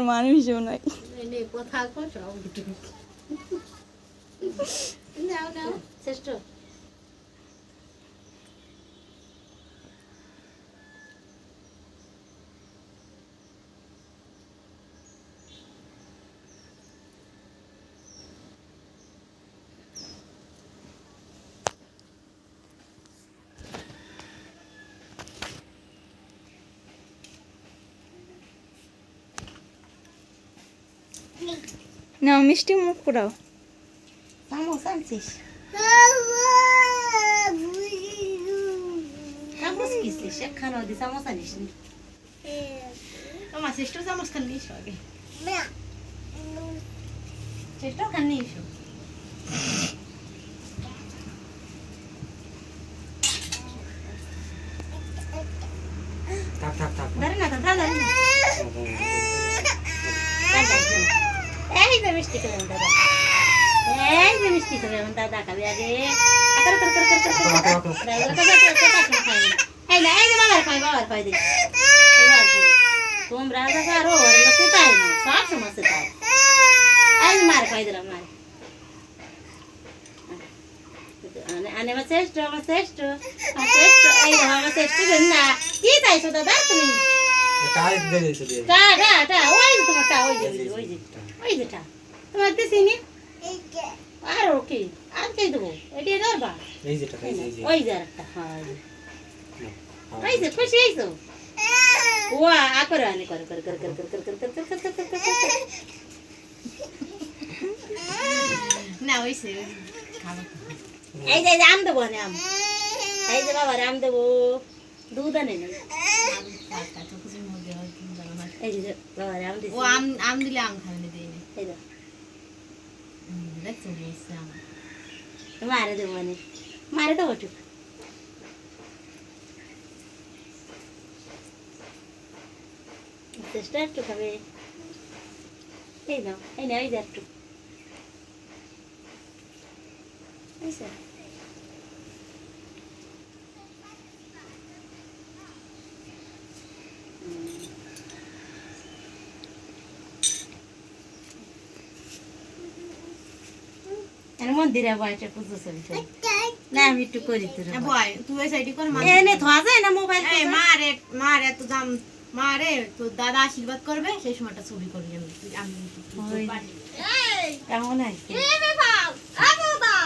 মানুষও নাই কথা নাও নাও শ্রেষ্ঠ নাও মিষ্টি মুখ পুরাও চামচ আনছিস চামচ কিসলিস একখানা দি চামচ আনিস নি তোমার শ্রেষ্ঠ চামচ খান নিস আগে শ্রেষ্ঠ খান নিস থাক থাক থাক ধরে না তো ধরে না এই যে মিষ্টি খেলাম দাদা এই যে মিষ্টি খেলাম দাদা খাবি আগে আকার কর কর কর কর এই না এই যে বাবার খাই দে এবার তোমরা দাদা আরো ওরে সেটাই না সব সমস্যা তাই এই মার খাই দিলাম মার আনে আমার শ্রেষ্ঠ এই আমার শ্রেষ্ঠ না কি চাইছো দাদা তুমি টাই দে দিছো দিয়ে টা ওই যে তোমার টা ওই যে টা তোমার দিছিনি আর ওকে আর কে দেবো এটি ধরবা এই যে টাকা এই যে ওই যে একটা হ্যাঁ ওই যে খুশি হইছো ওয়া আকরে আনে কর না ওইছে খাবো এই যে আম দেবো না আম এই যে বাবা আম দেবো দুধ আনে না এই যে বাবা আম দিছে ও আম দিলে আম খাবে দেই না এই যে দেখছো বলছে আম মারে দেবো মানে মারে দেবো টুক চেষ্টা একটু খাবে এই নাও এই না এই যে একটু মন্দিরে বয়টা পুজো চলছে না আমি একটু করি তোর বয় তুই ওই সাইডে কর এনে ধোয়া যায় না মোবাইল এই মারে তো দাম মারে তো দাদা আশীর্বাদ করবে সেই সময়টা ছবি করি আমি কেমন আছে